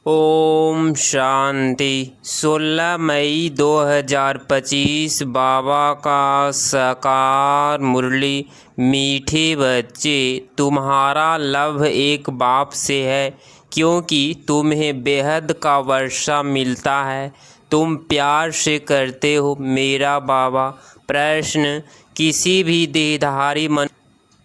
ओम शांति। 16 मई 2025 बाबा का साकार मुरली। मीठे बच्चे, तुम्हारा लव एक बाप से है, क्योंकि तुम्हें बेहद का वर्षा मिलता है। तुम प्यार से करते हो मेरा बाबा। प्रश्न, किसी भी देहधारी मन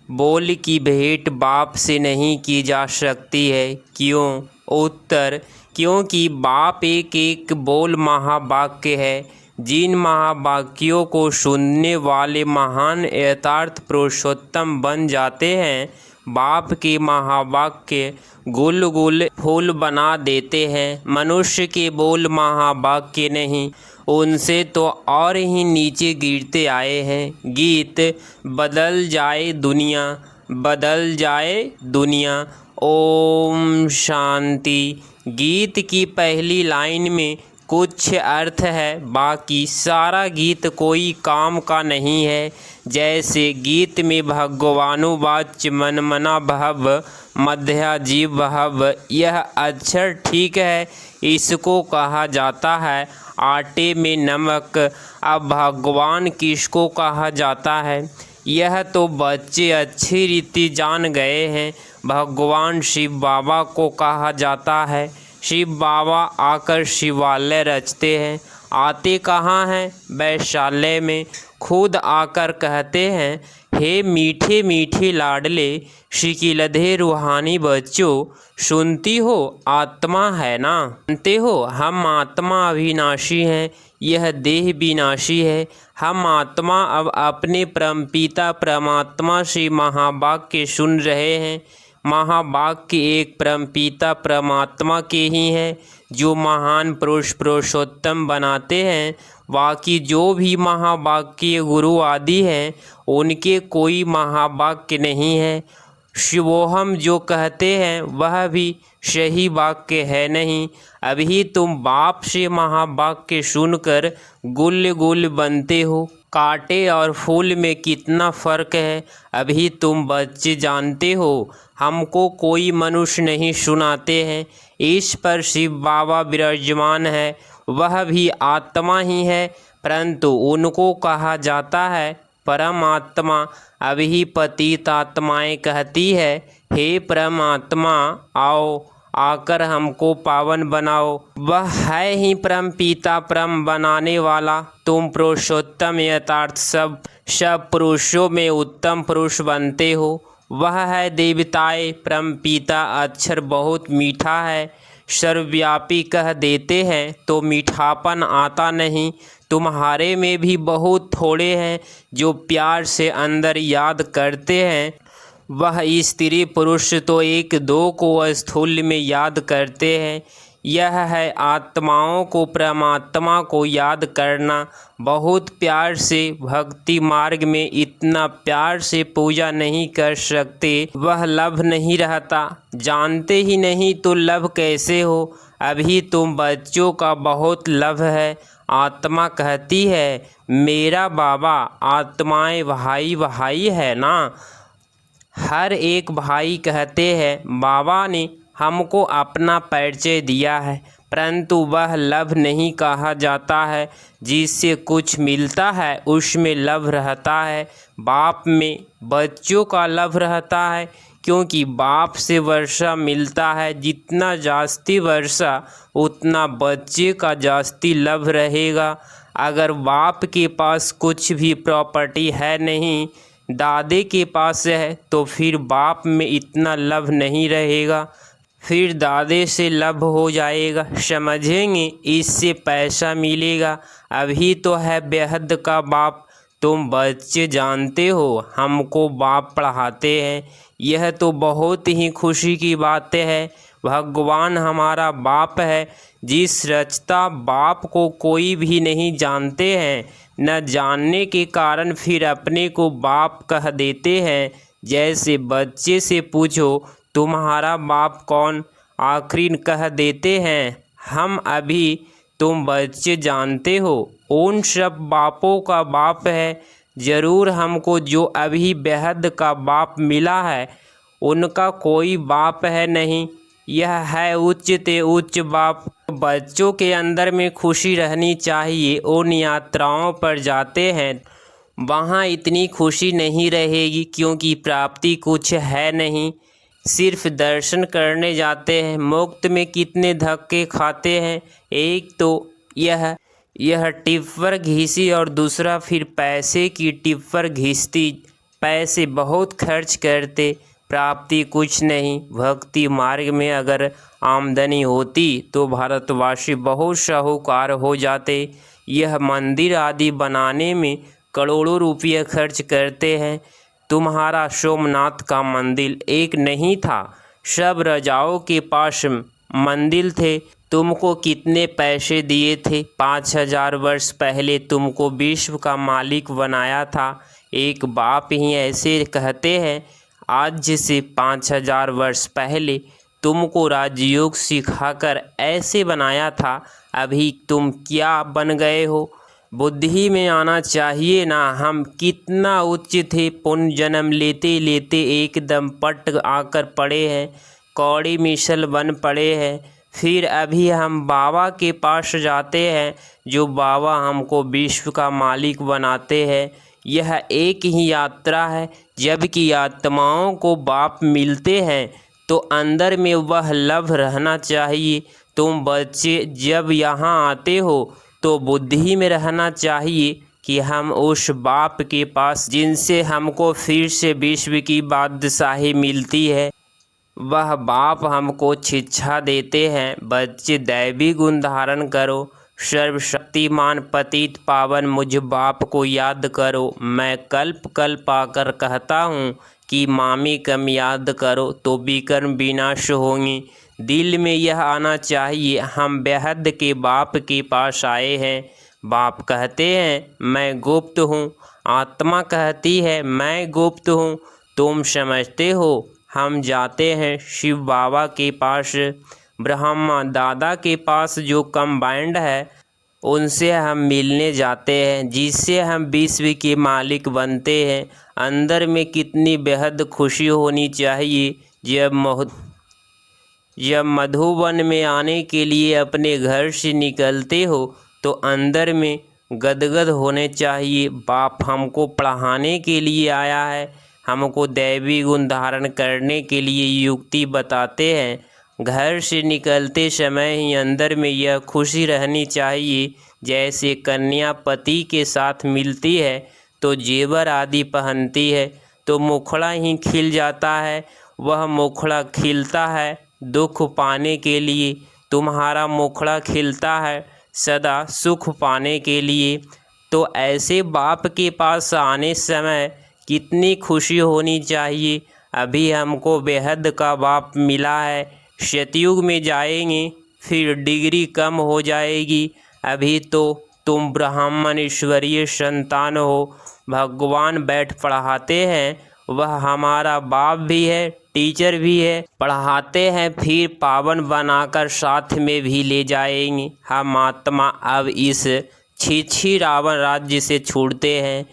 बोल की भेंट बाप से नहीं की जा सकती है, क्यों? उत्तर, क्योंकि बाप एक एक बोल महावाक्य है। जिन महावाक्यों को सुनने वाले महान यथार्थ पुरुषोत्तम बन जाते हैं, बाप के महावाक्य गुल गुल फूल बना देते हैं। मनुष्य के बोल महावाक्य नहीं, उनसे तो और ही नीचे गिरते आए हैं। गीत बदल जाए दुनिया, बदल जाए दुनिया। ओम शांति। गीत की पहली लाइन में कुछ अर्थ है, बाकी सारा गीत कोई काम का नहीं है। जैसे गीत में भगवानुवाच मन मना भव मध्या जीव भव, यह अक्षर ठीक है, इसको कहा जाता है आटे में नमक। अब भगवान किसको कहा जाता है, यह तो बच्चे अच्छी रीति जान गए हैं। भगवान शिव बाबा को कहा जाता है। शिव बाबा आकर शिवालय रचते हैं। आते कहाँ हैं? वैशाल्य में। खुद आकर कहते हैं, हे मीठे मीठे लाडले शिकिलधे रूहानी बच्चों, सुनती हो आत्मा है ना? जानते हो हम आत्मा अविनाशी हैं, यह देह विनाशी है। हम आत्मा अब अपने परमपिता परमात्मा से महावाक्य सुन रहे हैं। महावाक्य एक परमपिता परमात्मा के ही हैं, जो महान पुरुष पुरुषोत्तम बनाते हैं। बाकी जो भी महावाक्य गुरु आदि हैं, उनके कोई महावाक्य नहीं है। शिवोहम जो कहते हैं वह भी सही वाक्य है नहीं। अभी तुम बाप से महावाक्य सुनकर गुल गुल बनते हो। कांटे और फूल में कितना फ़र्क है, अभी तुम बच्चे जानते हो। हमको कोई मनुष्य नहीं सुनाते हैं। इस पर शिव बाबा विराजमान है, वह भी आत्मा ही है, परंतु उनको कहा जाता है परमात्मा। अभी पतित आत्माएँ कहती है, हे परमात्मा आओ, आकर हमको पावन बनाओ। वह है ही परम पिता परम बनाने वाला। तुम पुरुषोत्तम यथार्थ सब पुरुषों में उत्तम पुरुष बनते हो। वह है देवताए परम पिता। अक्षर बहुत मीठा है, सर्वव्यापी कह देते हैं तो मीठापन आता नहीं। तुम्हारे में भी बहुत थोड़े हैं जो प्यार से अंदर याद करते हैं। वह स्त्री पुरुष तो एक दो को स्थूल में याद करते हैं। यह है आत्माओं को परमात्मा को याद करना। बहुत प्यार से भक्ति मार्ग में इतना प्यार से पूजा नहीं कर सकते, वह लभ नहीं रहता। जानते ही नहीं तो लभ कैसे हो? अभी तुम बच्चों का बहुत लभ है। आत्मा कहती है, मेरा बाबा आत्माएं भाई भाई है ना। हर एक भाई कहते हैं, बाबा ने हमको अपना परिचय दिया है, परंतु वह लभ नहीं कहा जाता है। जिससे कुछ मिलता है उसमें लभ रहता है। बाप में बच्चों का लभ रहता है, क्योंकि बाप से वर्षा मिलता है। जितना जास्ती वर्षा उतना बच्चे का जास्ती लभ रहेगा। अगर बाप के पास कुछ भी प्रॉपर्टी है नहीं, दादे के पास है, तो फिर बाप में इतना लभ नहीं रहेगा, फिर दादे से लभ हो जाएगा। समझेंगे? इससे पैसा मिलेगा। अभी तो है बेहद का बाप। तुम बच्चे जानते हो हमको बाप पढ़ाते हैं, यह तो बहुत ही खुशी की बात है। भगवान हमारा बाप है। जिस रचता बाप को कोई भी नहीं जानते हैं, न जानने के कारण फिर अपने को बाप कह देते हैं। जैसे बच्चे से पूछो तुम्हारा बाप कौन, आखिर कह देते हैं हम। अभी तुम बच्चे जानते हो उन सब बापों का बाप है। ज़रूर हमको जो अभी बेहद का बाप मिला है, उनका कोई बाप है नहीं। यह है उच्च ते उच्च बाप। बच्चों के अंदर में खुशी रहनी चाहिए। उन यात्राओं पर जाते हैं वहाँ इतनी खुशी नहीं रहेगी, क्योंकि प्राप्ति कुछ है नहीं, सिर्फ दर्शन करने जाते हैं। मुक्त में कितने धक्के खाते हैं। एक तो यह टिप्पर घिसी और दूसरा फिर पैसे की टिप्पर घिसती। पैसे बहुत खर्च करते, प्राप्ति कुछ नहीं। भक्ति मार्ग में अगर आमदनी होती तो भारतवासी बहुत साहूकार हो जाते। यह मंदिर आदि बनाने में करोड़ों रुपये खर्च करते हैं। तुम्हारा सोमनाथ का मंदिर एक नहीं था, सब राजाओं के पास मंदिर थे। तुमको कितने पैसे दिए थे? 5000 वर्ष पहले तुमको विश्व का मालिक बनाया था। एक बाप ही ऐसे कहते हैं, आज से 5000 वर्ष पहले तुमको राजयोग सिखाकर ऐसे बनाया था, अभी तुम क्या बन गए हो? बुद्धि में आना चाहिए ना। हम कितना उच्च थे, पुण्य जन्म लेते लेते एकदम पट आकर पड़े हैं, कौड़ी मिसल बन पड़े हैं। फिर अभी हम बाबा के पास जाते हैं, जो बाबा हमको विश्व का मालिक बनाते हैं। यह एक ही यात्रा है। जबकि आत्माओं को बाप मिलते हैं तो अंदर में वह लभ रहना चाहिए। तुम बच्चे जब यहाँ आते हो तो बुद्धि में रहना चाहिए कि हम उस बाप के पास, जिनसे हमको फिर से विश्व की बादशाही मिलती है, वह बाप हमको शिक्षा देते हैं। बच्चे दैवी गुण धारण करो, सर्वशक्तिमान पतित पावन मुझ बाप को याद करो। मैं कल्प कल्प आकर कहता हूँ कि मामी कम याद करो तो विकर्म विनाश होंगे। दिल में यह आना चाहिए, हम बेहद के बाप के पास आए हैं। बाप कहते हैं मैं गुप्त हूँ, आत्मा कहती है मैं गुप्त हूँ। तुम समझते हो? हम जाते हैं शिव बाबा के पास, ब्रह्मा दादा के पास जो कंबाइंड है, उनसे हम मिलने जाते हैं, जिससे हम विश्व के मालिक बनते हैं। अंदर में कितनी बेहद खुशी होनी चाहिए। जब मधुबन में आने के लिए अपने घर से निकलते हो तो अंदर में गदगद होने चाहिए। बाप हमको पढ़ाने के लिए आया है, हमको दैवी गुण धारण करने के लिए युक्ति बताते हैं। घर से निकलते समय ही अंदर में यह खुशी रहनी चाहिए, जैसे कन्या पति के साथ मिलती है तो जेवर आदि पहनती है तो मुखड़ा ही खिल जाता है। वह मुखड़ा खिलता है दुख पाने के लिए, तुम्हारा मुखड़ा खिलता है सदा सुख पाने के लिए। तो ऐसे बाप के पास आने समय कितनी खुशी होनी चाहिए। अभी हमको बेहद का बाप मिला है, सतयुग में जाएंगे फिर डिग्री कम हो जाएगी। अभी तो तुम ब्राह्मण ईश्वरीय संतान हो, भगवान बैठ पढ़ाते हैं, वह हमारा बाप भी है, टीचर भी है, पढ़ाते हैं, फिर पावन बनाकर साथ में भी ले जाएंगे। हम आत्मा अब इस छी रावण राज्य से छूटते हैं।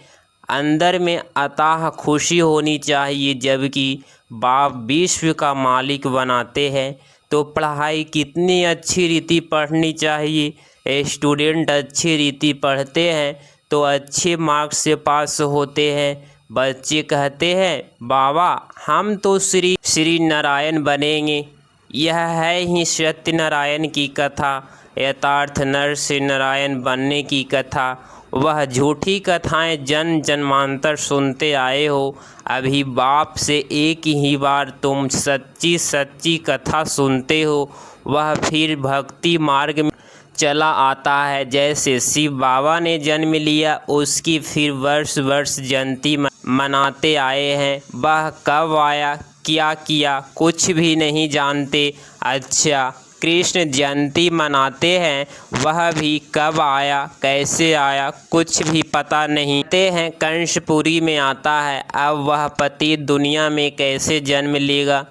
अंदर में अताह खुशी होनी चाहिए। जबकि बाप विश्व का मालिक बनाते हैं तो पढ़ाई कितनी अच्छी रीति पढ़नी चाहिए। स्टूडेंट अच्छी रीति पढ़ते हैं तो अच्छे मार्क्स से पास होते हैं। बच्चे कहते हैं बाबा हम तो श्री नारायण बनेंगे। यह है ही सत्यनारायण की कथा, यथार्थ नर से नारायण बनने की कथा। वह झूठी कथाएं जन्म जन्मांतर सुनते आए हो। अभी बाप से एक ही बार तुम सच्ची सच्ची कथा सुनते हो, वह फिर भक्ति मार्ग में चला आता है। जैसे शिव बाबा ने जन्म लिया, उसकी फिर वर्ष वर्ष जयंती मनाते आए हैं। वह कब आया, क्या किया, कुछ भी नहीं जानते। अच्छा, कृष्ण जयंती मनाते हैं, वह भी कब आया, कैसे आया, कुछ भी पता नहीं। कहते हैं कंसपुरी में आता है, अब वह पति दुनिया में कैसे जन्म लेगा।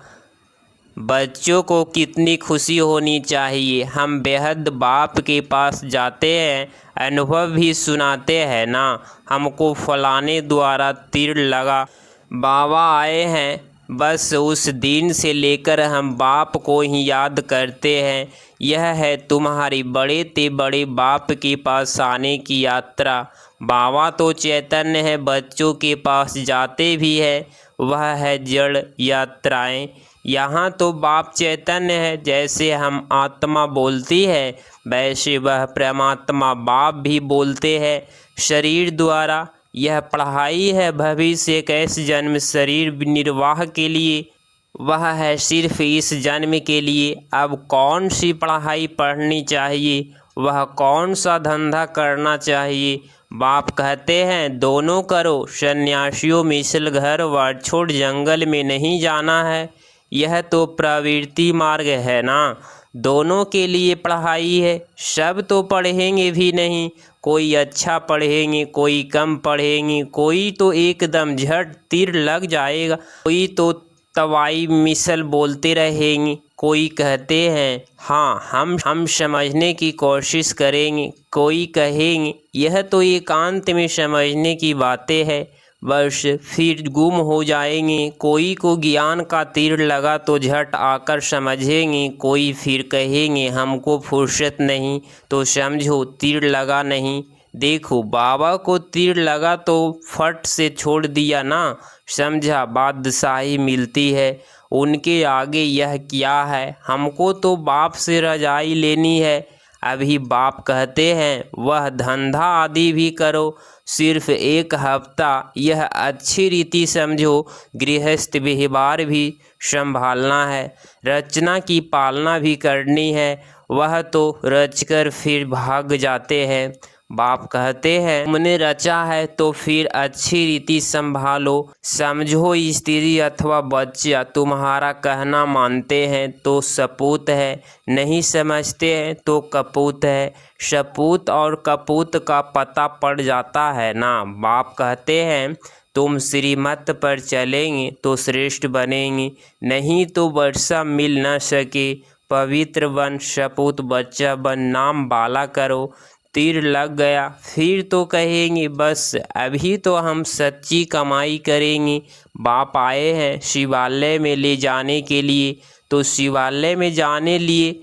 बच्चों को कितनी खुशी होनी चाहिए। हम बेहद बाप के पास जाते हैं, अनुभव भी सुनाते हैं ना। हमको फलाने द्वारा तीर लगा, बाबा आए हैं बस उस दिन से लेकर हम बाप को ही याद करते हैं। यह है तुम्हारी बड़े ते बड़े बाप के पास आने की यात्रा। बाबा तो चैतन्य है, बच्चों के पास जाते भी है, वह है जड़ यात्राएं। यहाँ तो बाप चैतन्य है, जैसे हम आत्मा बोलती है वैसे वह परमात्मा बाप भी बोलते हैं शरीर द्वारा। यह पढ़ाई है भविष्य के इस जन्म शरीर निर्वाह के लिए, वह है सिर्फ इस जन्म के लिए। अब कौन सी पढ़ाई पढ़नी चाहिए, वह कौन सा धंधा करना चाहिए? बाप कहते हैं दोनों करो। सन्यासियों मिसल घर वर छोड़ जंगल में नहीं जाना है। यह तो प्रवृत्ति मार्ग है ना, दोनों के लिए पढ़ाई है। सब तो पढ़ेंगे भी नहीं, कोई अच्छा पढ़ेंगे, कोई कम पढ़ेंगे, कोई तो एकदम झट तीर लग जाएगा, कोई तो तवाई मिसल बोलते रहेंगे, कोई कहते हैं हाँ हम समझने की कोशिश करेंगे, कोई कहेंगे यह तो एकांत में समझने की बातें है, बस फिर गुम हो जाएंगे। कोई को ज्ञान का तीर लगा तो झट आकर समझेंगे, कोई फिर कहेंगे हमको फुर्सत नहीं, तो समझो तीर लगा नहीं। देखो बाबा को तीर लगा तो फट से छोड़ दिया ना, समझा बादशाही मिलती है। उनके आगे यह क्या है, हमको तो बाप से रजाई लेनी है। अभी बाप कहते हैं वह धंधा आदि भी करो, सिर्फ एक हफ्ता यह अच्छी रीति समझो, गृहस्थ व्यवहार भी संभालना है, रचना की पालना भी करनी है, वह तो रचकर फिर भाग जाते हैं। बाप कहते हैं तुमने रचा है तो फिर अच्छी रीति संभालो, समझो स्त्री अथवा बच्चा तुम्हारा कहना मानते हैं तो सपूत है, नहीं समझते हैं तो कपूत है। सपूत और कपूत का पता पड़ जाता है ना। बाप कहते हैं तुम श्रीमत पर चलेंगे तो श्रेष्ठ बनेंगे, नहीं तो वर्षा मिल न सके। पवित्र बन, सपूत बच्चा बन, नाम बाला करो। तीर लग गया फिर तो कहेंगे बस अभी तो हम सच्ची कमाई करेंगे। बाप आए हैं शिवालय में ले जाने के लिए, तो शिवालय में जाने लिए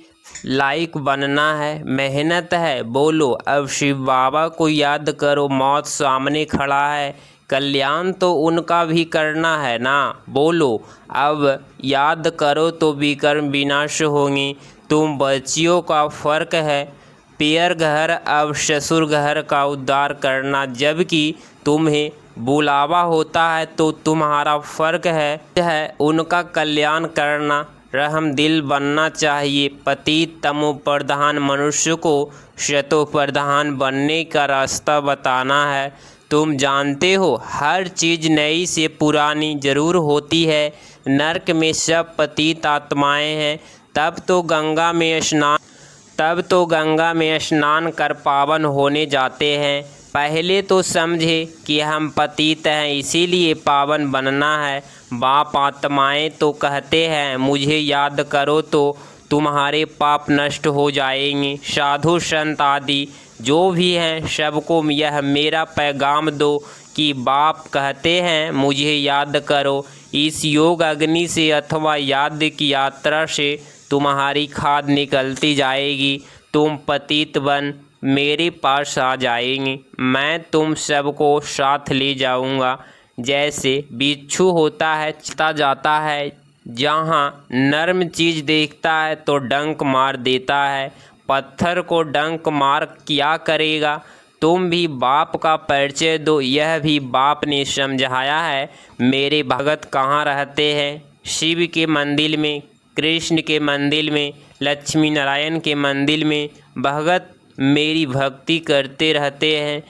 लायक बनना है, मेहनत है। बोलो अब शिव बाबा को याद करो, मौत सामने खड़ा है, कल्याण तो उनका भी करना है ना। बोलो अब याद करो तो विकर्म विनाश होंगे। तुम बच्चियों का फर्क है, पियर घर अब ससुर घर का उद्धार करना, जबकि तुम्हें बुलावा होता है तो तुम्हारा फर्क है उनका कल्याण करना। रहम दिल बनना चाहिए। पतित तमो प्रधान मनुष्य को शतो प्रधान बनने का रास्ता बताना है। तुम जानते हो हर चीज़ नई से पुरानी जरूर होती है। नरक में सब पतित आत्माएं हैं, तब तो गंगा में स्नान कर पावन होने जाते हैं। पहले तो समझे कि हम पतित हैं, इसीलिए पावन बनना है। बाप आत्माएं तो कहते हैं मुझे याद करो तो तुम्हारे पाप नष्ट हो जाएंगे। साधु संत आदि जो भी हैं सबको यह मेरा पैगाम दो कि बाप कहते हैं मुझे याद करो। इस योग अग्नि से अथवा याद की यात्रा से तुम्हारी खाद निकलती जाएगी। तुम पतित बन मेरे पास आ जाएंगे, मैं तुम सबको साथ ले जाऊंगा। जैसे बिच्छू होता है चलता जाता है, जहाँ नर्म चीज़ देखता है तो डंक मार देता है, पत्थर को डंक मार क्या करेगा। तुम भी बाप का परिचय दो, यह भी बाप ने समझाया है। मेरे भगत कहाँ रहते हैं? शिव के मंदिर में, कृष्ण के मंदिर में, लक्ष्मी नारायण के मंदिर में भगत मेरी भक्ति करते रहते हैं।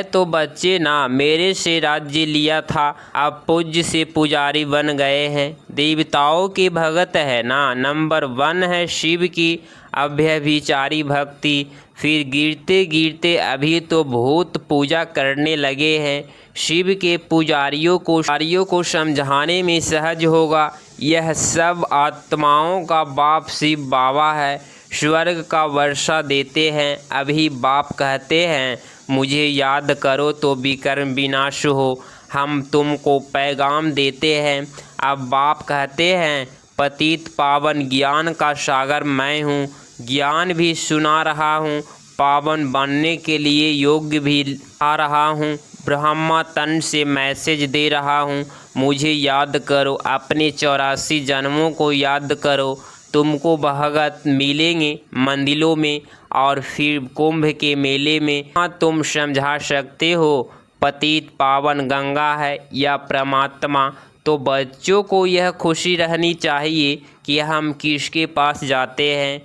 तो बच्चे ना मेरे से राज्य लिया था, अब पूज्य से पुजारी बन गए हैं। देवताओं के भगत है ना। नंबर 1 है शिव की अभ्यभिचारी भक्ति। फिर गिरते गिरते अभी तो भूत पूजा करने लगे हैं। शिव के पुजारियों को समझाने में सहज होगा। यह सब आत्माओं का बाप शिव बाबा है, स्वर्ग का वर्षा देते हैं। अभी बाप कहते हैं मुझे याद करो तो विकर्म विनाश हो। हम तुमको पैगाम देते हैं। अब बाप कहते हैं, पतित पावन ज्ञान का सागर मैं हूँ, ज्ञान भी सुना रहा हूँ, पावन बनने के लिए योग्य भी आ रहा हूँ, ब्रह्मा तन से मैसेज दे रहा हूँ, मुझे याद करो, अपने 84 जन्मों को याद करो। तुमको भगत मिलेंगे मंदिरों में और फिर कुंभ के मेले में। हाँ, तुम समझा सकते हो पतित पावन गंगा है या परमात्मा। तो बच्चों को यह खुशी रहनी चाहिए कि हम किसके पास जाते हैं।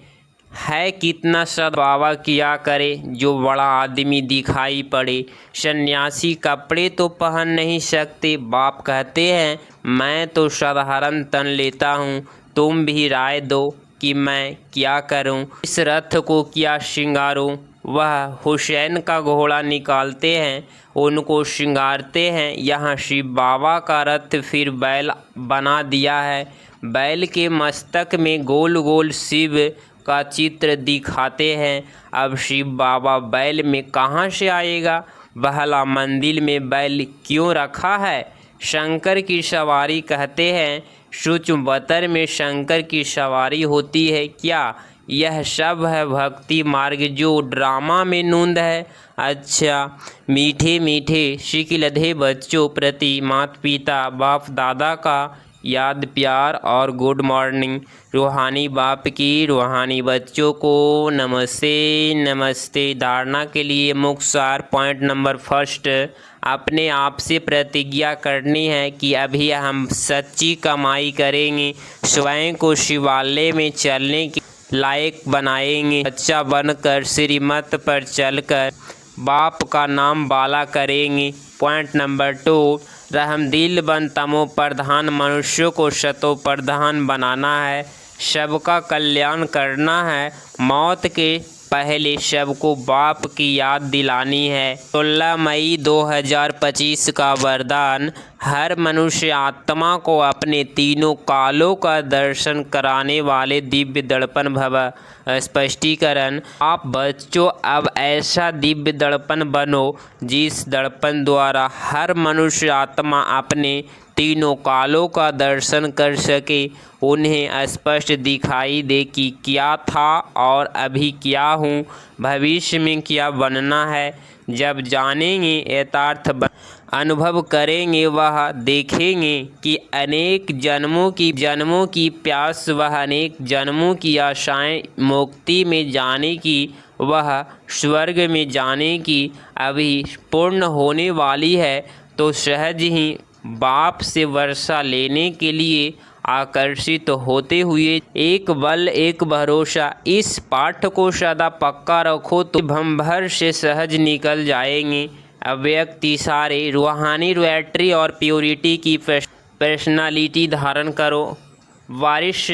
है कितना सद बाबा किया करे जो बड़ा आदमी दिखाई पड़े। सन्यासी कपड़े तो पहन नहीं सकते। बाप कहते हैं, मैं तो साधारण तन लेता हूँ, तुम भी राय दो कि मैं क्या करूँ, इस रथ को क्या श्रृंगारूँ। वह हुसैन का घोड़ा निकालते हैं, उनको श्रृंगारते हैं। यहाँ शिव बाबा का रथ फिर बैल बना दिया है। बैल के मस्तक में गोल गोल शिव का चित्र दिखाते हैं। अब शिव बाबा बैल में कहाँ से आएगा? भला मंदिर में बैल क्यों रखा है? शंकर की सवारी कहते हैं, सूक्ष्म बतर में शंकर की सवारी होती है क्या? यह सब है भक्ति मार्ग जो ड्रामा में नूंद है। अच्छा, मीठे मीठे शिकिलधे बच्चों प्रति माता पिता बाप दादा का याद प्यार और गुड मॉर्निंग। रूहानी बाप की रूहानी बच्चों को नमस्ते नमस्ते। धारणा के लिए मुख्य सार पॉइंट नंबर फर्स्ट, अपने आप से प्रतिज्ञा करनी है कि अभी हम सच्ची कमाई करेंगे, स्वयं को शिवालय में चलने के लायक बनाएंगे, बच्चा बनकर श्रीमत पर चलकर बाप का नाम बाला करेंगे। पॉइंट नंबर 2, रहमदिल बन तमो प्रधान मनुष्यों को शतो प्रधान बनाना है, सबका कल्याण करना है, मौत के पहले सबको बाप की याद दिलानी है। 16 मई 2025 का वरदान, हर मनुष्य आत्मा को अपने तीनों कालों का दर्शन कराने वाले दिव्य दर्पण भव। स्पष्टीकरण, आप बच्चों अब ऐसा दिव्य दर्पण बनो जिस दर्पण द्वारा हर मनुष्य आत्मा अपने तीनों कालों का दर्शन कर सके, उन्हें स्पष्ट दिखाई दे कि क्या था और अभी क्या हूँ, भविष्य में क्या बनना है। जब जानेंगे, यथार्थ अनुभव करेंगे, वह देखेंगे कि अनेक जन्मों की प्यास, वह अनेक जन्मों की आशाएं, मुक्ति में जाने की, वह स्वर्ग में जाने की अभी पूर्ण होने वाली है। तो सहज ही बाप से वर्षा लेने के लिए आकर्षित होते हुए एक बल एक भरोसा, इस पाठ को सदा पक्का रखो तो भम भर से सहज निकल जाएंगे। अव्यक्ति सारे रूहानी रॉयल्टी और प्योरिटी की पर्सनालिटी धारण करो। वारिश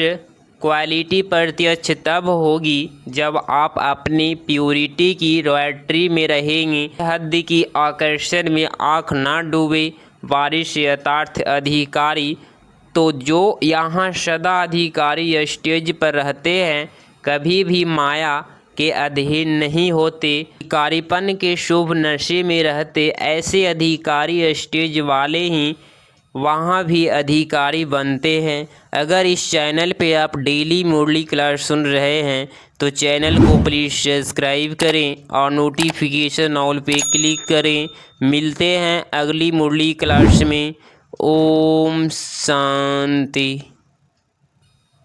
क्वालिटी प्रत्यक्ष तब होगी जब आप अपनी प्योरिटी की रॉयल्टी में रहेंगे। हद की आकर्षण में आँख ना डूबे। वारिश यथार्थ अधिकारी, तो जो यहाँ सदा अधिकारी स्टेज पर रहते हैं, कभी भी माया के अधीन नहीं होते, अधिकारीपन के शुभ नशे में रहते। ऐसे अधिकारी स्टेज वाले ही वहाँ भी अधिकारी बनते हैं। अगर इस चैनल पे आप डेली मुरली क्लास सुन रहे हैं तो चैनल को प्लीज़ सब्सक्राइब करें और नोटिफिकेशन ऑल पे क्लिक करें। मिलते हैं अगली मुरली क्लास में। ओम शांति।